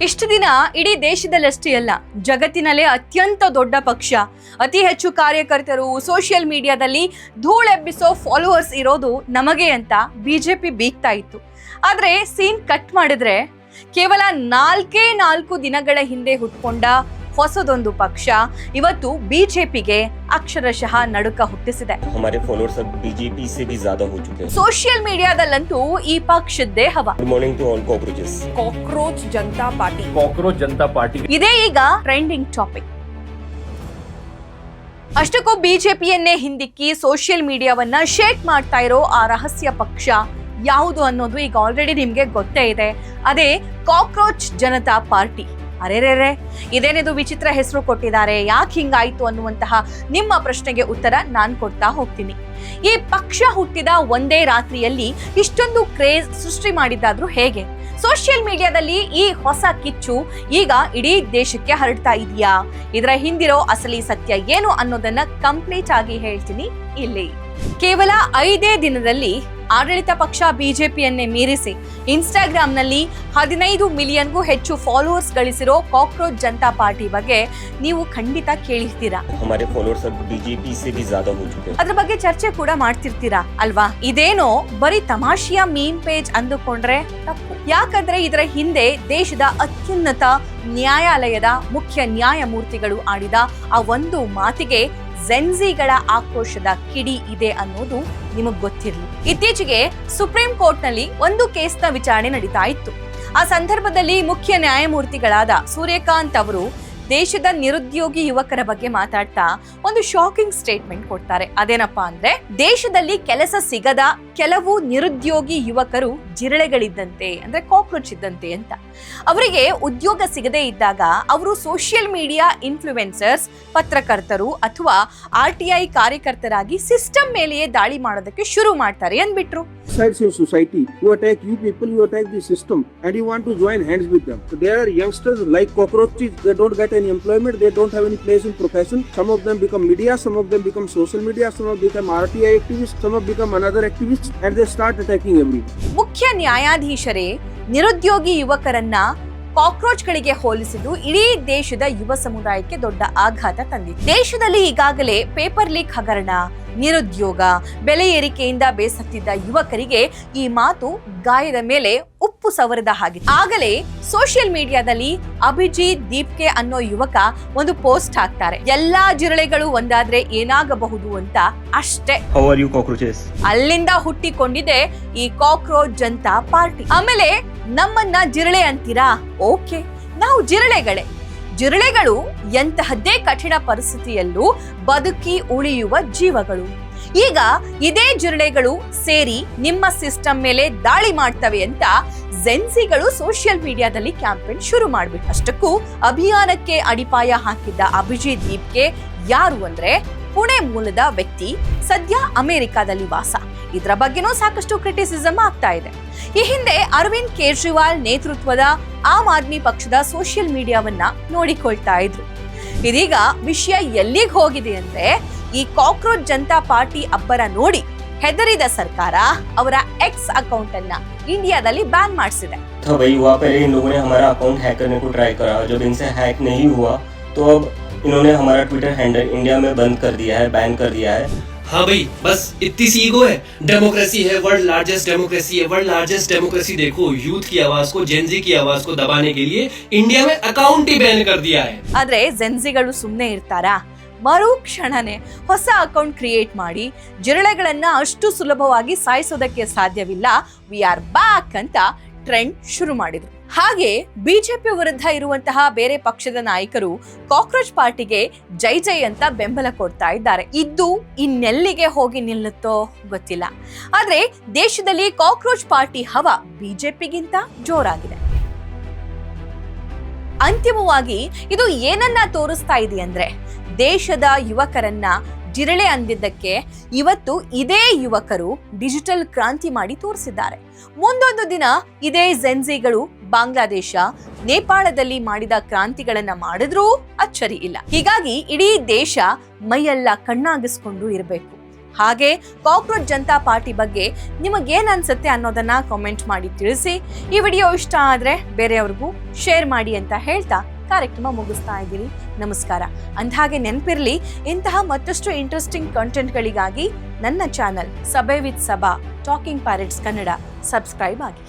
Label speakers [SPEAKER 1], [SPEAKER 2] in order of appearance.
[SPEAKER 1] ಇಷ್ಟು ದಿನ ಇಡೀ ದೇಶದಲ್ಲಷ್ಟೇ ಅಲ್ಲ, ಜಗತ್ತಿನಲ್ಲೇ ಅತ್ಯಂತ ದೊಡ್ಡ ಪಕ್ಷ, ಅತಿ ಹೆಚ್ಚು ಕಾರ್ಯಕರ್ತರು, ಸೋಷಿಯಲ್ ಮೀಡಿಯಾದಲ್ಲಿ ಧೂಳೆಬ್ಬಿಸೋ ಫಾಲೋವರ್ಸ್ ಇರೋದು ನಮಗೆ ಅಂತ ಬಿಜೆಪಿ ಬೀಗ್ತಾ ಇತ್ತು. ಆದ್ರೆ ಸೀನ್ ಕಟ್ ಮಾಡಿದ್ರೆ ಕೇವಲ 4 ದಿನಗಳ ಹಿಂದೆ ಹುಟ್ಕೊಂಡ ಹೊಸದೊಂದು ಪಕ್ಷ ಇವತ್ತು ಬಿಜೆಪಿಗೆ ಅಕ್ಷರಶಃ ನಡುಕ ಹುಟ್ಟಿಸಿದೆ. ಸೋಷಿಯಲ್ ಮೀಡಿಯಾದಲ್ಲಂತೂ ಈ ಪಕ್ಷದ್ದೇ ಹವಾ. ಕಾಕ್ರೋಚ್ ಜನತಾ ಪಾರ್ಟಿ ಇದೇ ಈಗ ಟ್ರೆಂಡಿಂಗ್ ಟಾಪಿಕ್. ಅಷ್ಟಕ್ಕೂ ಬಿಜೆಪಿಯನ್ನೇ ಹಿಂದಿಕ್ಕಿ ಸೋಷಿಯಲ್ ಮೀಡಿಯಾವನ್ನ ಶೇಕ್ ಮಾಡ್ತಾ ಇರೋ ಆ ರಹಸ್ಯ ಪಕ್ಷ ಯಾವುದು ಅನ್ನೋದು ಈಗ ಆಲ್ರೆಡಿ ನಿಮ್ಗೆ ಗೊತ್ತೇ ಇದೆ. ಅದೇ ಕಾಕ್ರೋಚ್ ಜನತಾ ಪಾರ್ಟಿ. ಅರೆರೆರೆ, ಇದೇನಿದು ವಿಚಿತ್ರ ಹೆಸರು ಕೊಟ್ಟಿದ್ದಾರೆ, ಯಾಕೆ ಹಿಂಗಾಯ್ತು ಅನ್ನುವಂತಹ ನಿಮ್ಮ ಪ್ರಶ್ನೆಗೆ ಉತ್ತರ ನಾನು ಕೊಡ್ತಾ ಹೋಗ್ತೀನಿ. ಈ ಪಕ್ಷ ಹುಟ್ಟಿದ ಒಂದೇ ರಾತ್ರಿಯಲ್ಲಿ ಇಷ್ಟೊಂದು ಕ್ರೇಜ್ ಸೃಷ್ಟಿ ಮಾಡಿದ್ದಾದ್ರೂ ಹೇಗೆ? ಸೋಷಿಯಲ್ ಮೀಡಿಯಾದಲ್ಲಿ ಈ ಹೊಸ ಕಿಚ್ಚು ಈಗ ಇಡೀ ದೇಶಕ್ಕೆ ಹರಡ್ತಾ ಇದೆಯಾ? ಇದರ ಹಿಂದಿರೋ ಅಸಲಿ ಸತ್ಯ ಏನು ಅನ್ನೋದನ್ನ ಕಂಪ್ಲೀಟ್ ಆಗಿ ಹೇಳ್ತೀನಿ ಇಲ್ಲಿ. ಕೇವಲ 5 ದಿನದಲ್ಲಿ ಆಡಳಿತ ಪಕ್ಷ ಬಿಜೆಪಿಯನ್ನೇ ಮೀರಿಸಿ ಇನ್ಸ್ಟಾಗ್ರಾಂನಲ್ಲಿ 15 ಮಿಲಿಯನ್ಗೂ ಹೆಚ್ಚು ಫಾಲೋವರ್ಸ್ ಗಳಿಸಿರೋ ಕಾಕ್ರೋಚ್ ಜನತಾ ಪಾರ್ಟಿ ಬಗ್ಗೆ ನೀವು ಖಂಡಿತ ಕೇಳಿರ್ತೀರಾ. ಅದ್ರ ಬಗ್ಗೆ ಚರ್ಚೆ ಕೂಡ ಮಾಡ್ತಿರ್ತೀರಾ ಅಲ್ವಾ? ಇದೇನೋ ಬರೀ ತಮಾಷೆಯ ಮೀಮ್ ಪೇಜ್ ಅಂದುಕೊಂಡ್ರೆ ತಪ್ಪು. ಯಾಕಂದ್ರೆ ಇದರ ಹಿಂದೆ ದೇಶದ ಅತ್ಯುನ್ನತ ನ್ಯಾಯಾಲಯದ ಮುಖ್ಯ ನ್ಯಾಯಮೂರ್ತಿಗಳು ಆಡಿದ ಆ ಒಂದು ಮಾತಿಗೆ ಜೆನ್ಜಿಗಳ ಆಕ್ರೋಶದ ಕಿಡಿ ಇದೆ ಅನ್ನೋದು ನಿಮಗ್ ಗೊತ್ತಿರಲಿ. ಇತ್ತೀಚೆಗೆ ಸುಪ್ರೀಂ ಕೋರ್ಟ್ ನಲ್ಲಿ ಒಂದು ಕೇಸ್ನ ವಿಚಾರಣೆ ನಡೀತಾ ಇತ್ತು. ಆ ಸಂದರ್ಭದಲ್ಲಿ ಮುಖ್ಯ ನ್ಯಾಯಮೂರ್ತಿಗಳಾದ ಸೂರ್ಯಕಾಂತ್ ಅವರು ದೇಶದ ನಿರುದ್ಯೋಗಿ ಯುವಕರ ಬಗ್ಗೆ ಮಾತಾಡ್ತಾ ಒಂದು ಶಾಕಿಂಗ್ ಸ್ಟೇಟ್ಮೆಂಟ್ ಕೊಡ್ತಾರೆ. ಅದೇನಪ್ಪಾ ಅಂದ್ರೆ, ದೇಶದಲ್ಲಿ ಕೆಲಸ ಸಿಗದ ಕೆಲವು ನಿರುದ್ಯೋಗಿ ಯುವಕರು ಜಿರಳೆಗಳಿದ್ದಂತೆ, ಅಂದ್ರೆ ಕಾಕ್ರೋಚ್ ಇದ್ದಂತೆ ಅಂತ. ಅವರಿಗೆ ಉದ್ಯೋಗ ಸಿಗದೇ ಇದ್ದಾಗ ಅವರು ಸೋಷಿಯಲ್ ಮೀಡಿಯಾ ಇನ್ಫ್ಲೂಯೆನ್ಸರ್ಸ್, ಪತ್ರಕರ್ತರು ಅಥವಾ RTI ಕಾರ್ಯಕರ್ತರಾಗಿ ಸಿಸ್ಟಮ್ ಮೇಲೆಯೇ ದಾಳಿ ಮಾಡೋದಕ್ಕೆ ಶುರು ಮಾಡ್ತಾರೆ ಅಂದ್ಬಿಟ್ರು.
[SPEAKER 2] In society, you attack you people, you attack the system, and you want to join hands with them. So there are youngsters like cockroaches. They don't get any employment. They don't have any place in profession. Some of them become media. Some of them become social media. Some of them become RTI activists. Some of them become another activists, and they start attacking everyone.
[SPEAKER 1] ಮುಖ್ಯ ನ್ಯಾಯಾಧೀಶರೇ ನಿರುದ್ಯೋಗಿ ಯುವಕರನ್ನ ಕಾಕ್ರೋಚ್ಗಳಿಗೆ ಹೋಲಿಸಿದ್ದು ಇಡೀ ದೇಶದ ಯುವ ಸಮುದಾಯಕ್ಕೆ ದೊಡ್ಡ ಆಘಾತ ತಂದಿದೆ. ದೇಶದಲ್ಲಿ ಈಗಾಗಲೇ ಪೇಪರ್ ಲೀಕ್ ಹಗರಣ, ನಿರುದ್ಯೋಗ, ಬೆಲೆ ಏರಿಕೆಯಿಂದ ಬೇಸತ್ತಿದ್ದ ಯುವಕರಿಗೆ ಈ ಮಾತು ಗಾಯದ ಮೇಲೆ ಉಪ್ಪು ಸವರಿದ ಹಾಗೆ. ಆಗಲೇ ಸೋಷಿಯಲ್ ಮೀಡಿಯಾದಲ್ಲಿ ಅಭಿಜಿತ್ ದೀಪ್ಕೆ ಅನ್ನೋ ಯುವಕ ಒಂದು ಪೋಸ್ಟ್ ಹಾಕ್ತಾರೆ, ಎಲ್ಲಾ ಜಿರಳೆಗಳು ಒಂದಾದ್ರೆ ಏನಾಗಬಹುದು ಅಂತ ಅಷ್ಟೇ. ಅಲ್ಲಿಂದ ಹುಟ್ಟಿಕೊಂಡಿದೆ ಈ ಕಾಕ್ರೋಚ್ ಜನತಾ ಪಾರ್ಟಿ. ಆಮೇಲೆ ನಮ್ಮನ್ನ ಜಿರಳೆ ಅಂತೀರಾ? ಓಕೆ, ನಾವು ಜಿರಳೆಗಳು ಎಂತಹದ್ದೇ ಕಠಿಣ ಪರಿಸ್ಥಿತಿಯಲ್ಲೂ ಬದುಕಿ ಉಳಿಯುವ ಜೀವಗಳು. ಈಗ ಇದೇ ಜಿರಳೆಗಳು ಸೇರಿ ನಿಮ್ಮ ಸಿಸ್ಟಮ್ ಮೇಲೆ ದಾಳಿ ಮಾಡ್ತವೆ ಅಂತ ಜೆನ್ಸಿಗಳು ಸೋಷಿಯಲ್ ಮೀಡಿಯಾದಲ್ಲಿ ಕ್ಯಾಂಪೇನ್ ಶುರು ಮಾಡ್ಬಿಟ್ಟು ಅಷ್ಟಕ್ಕೂ ಅಭಿಯಾನಕ್ಕೆ ಅಡಿಪಾಯ ಹಾಕಿದ್ದ ಅಭಿಜಿತ್ ದೀಪ್ಗೆ ಯಾರು ಅಂದ್ರೆ ಪುಣೆ ಮೂಲದ ವ್ಯಕ್ತಿ, ಸದ್ಯ ಅಮೆರಿಕಾದಲ್ಲಿ ವಾಸ. ಇದರ ಬಗ್ಗೆನೂ ಸಾಕಷ್ಟು ಕ್ರಿಟಿಸಿಸಮ್ ಆಗ್ತಾ ಇದೆ. ಈ ಹಿಂದೆ ಅರವಿಂದ್ ಕೇಜ್ರಿವಾಲ್ ನೇತೃತ್ವದ ಆಮ್ ಆದ್ಮಿ ಪಕ್ಷದ ಸೋಷಿಯಲ್ ಮೀಡಿಯಾವನ್ನ ನೋಡಿಕೊಳ್ತಾ ಇದ್ರು. ಇದೀಗ ವಿಷಯ ಎಲ್ಲಿಗೆ ಹೋಗಿದೆ ಅಂದ್ರೆ, ಈ ಕಾಕ್ರೋಚ್ ಜನತಾ ಪಾರ್ಟಿ ಅಬ್ಬರ ನೋಡಿ ಹೆದರಿದ ಸರ್ಕಾರ ಅವರ ಎಕ್ಸ್ ಅಕೌಂಟ್ ಅನ್ನ ಇಂಡಿಯಾದಲ್ಲಿ ಬ್ಯಾನ್ ಮಾಡಿಸಿದೆ.
[SPEAKER 3] इन्होंने हमारा ट्विटर हैंडल इंडिया में बंद कर दिया है, बैन कर दिया है.
[SPEAKER 4] हाँ भाई, बस इतनी सी ईगो है. डेमोक्रेसी है, वर्ल्ड लार्जेस्ट डेमोक्रेसी है. वर्ल्ड लार्जेस्ट डेमोक्रेसी देखो, यूथ की आवाज को, जेनजी की आवाज को दबाने के लिए इंडिया में अकाउंट ही बैन कर दिया है.
[SPEAKER 1] ಆದ್ರೆ ಜೆನ್ಜಿಗಳು ಸುಮ್ಮನೆ ಇರ್ತಾರಾ? ಮರುಕ್ಷಣನೆ ಹೊಸ ಅಕೌಂಟ್ ಕ್ರಿಯೇಟ್ ಮಾಡಿ ಜಿರಳೆಗಳನ್ನ ಅಷ್ಟು ಸುಲಭವಾಗಿ ಸಾಯಿಸೋದಕ್ಕೆ ಸಾಧ್ಯವಿಲ್ಲ, ವಿ ಆರ್ ಬ್ಯಾಕ್ ಅಂತ ಟ್ರೆಂಡ್ ಶುರು ಮಾಡಿದ್ರು. ಹಾಗೆ ಬಿಜೆಪಿ ವಿರುದ್ಧ ಇರುವಂತಹ ಬೇರೆ ಪಕ್ಷದ ನಾಯಕರು ಕಾಕ್ರೋಚ್ ಪಾರ್ಟಿಗೆ ಜೈ ಜೈ ಅಂತ ಬೆಂಬಲ ಕೊಡ್ತಾ ಇದ್ದಾರೆ. ಇದು ಇನ್ನೆಲ್ಲಿಗೆ ಹೋಗಿ ನಿಲ್ಲುತ್ತೋ ಗೊತ್ತಿಲ್ಲ. ಆದ್ರೆ ದೇಶದಲ್ಲಿ ಕಾಕ್ರೋಚ್ ಪಾರ್ಟಿ ಹವಾ ಬಿಜೆಪಿಗಿಂತ ಜೋರಾಗಿದೆ. ಅಂತಿಮವಾಗಿ ಇದು ಏನನ್ನ ತೋರಿಸ್ತಾ ಇದೆ ಅಂದ್ರೆ, ದೇಶದ ಯುವಕರನ್ನ ಜಿರಳೆ ಅಂದಿದ್ದಕ್ಕೆ ಇವತ್ತು ಇದೇ ಯುವಕರು ಡಿಜಿಟಲ್ ಕ್ರಾಂತಿ ಮಾಡಿ ತೋರಿಸಿದ್ದಾರೆ. ಮುಂದೊಂದು ದಿನ ಇದೇ ಜೆನ್ಜಿಗಳು ಬಾಂಗ್ಲಾದೇಶ, ನೇಪಾಳದಲ್ಲಿ ಮಾಡಿದ ಕ್ರಾಂತಿಗಳನ್ನ ಮಾಡಿದ್ರೂ ಅಚ್ಚರಿ ಇಲ್ಲ. ಹೀಗಾಗಿ ಇಡೀ ದೇಶ ಮೈಯೆಲ್ಲ ಕಣ್ಣಾಗಿಸ್ಕೊಂಡು ಇರಬೇಕು. ಹಾಗೆ ಕಾಕ್ರೋಚ್ ಜನತಾ ಪಾರ್ಟಿ ಬಗ್ಗೆ ನಿಮಗೇನ್ ಅನ್ಸುತ್ತೆ ಅನ್ನೋದನ್ನ ಕಾಮೆಂಟ್ ಮಾಡಿ ತಿಳಿಸಿ. ಈ ವಿಡಿಯೋ ಇಷ್ಟ ಆದ್ರೆ ಬೇರೆಯವ್ರಿಗೂ ಶೇರ್ ಮಾಡಿ ಅಂತ ಹೇಳ್ತಾ ಕಾರ್ಯಕ್ರಮ ಮುಗಿಸ್ತಾ ಇದ್ದೀನಿ. ನಮಸ್ಕಾರ. ಅಂದ್ಹಾಗೆ ನೆನಪಿರ್ಲಿ, ಇಂತಹ ಮತ್ತಷ್ಟು ಇಂಟ್ರೆಸ್ಟಿಂಗ್ ಕಂಟೆಂಟ್ಗಳಿಗಾಗಿ ನನ್ನ ಚಾನಲ್ ಸಭೆ ವಿತ್ ಸಭಾ ಟಾಕಿಂಗ್ ಪ್ಯಾರೆಟ್ಸ್ ಕನ್ನಡ ಸಬ್ಸ್ಕ್ರೈಬ್ ಆಗಿ.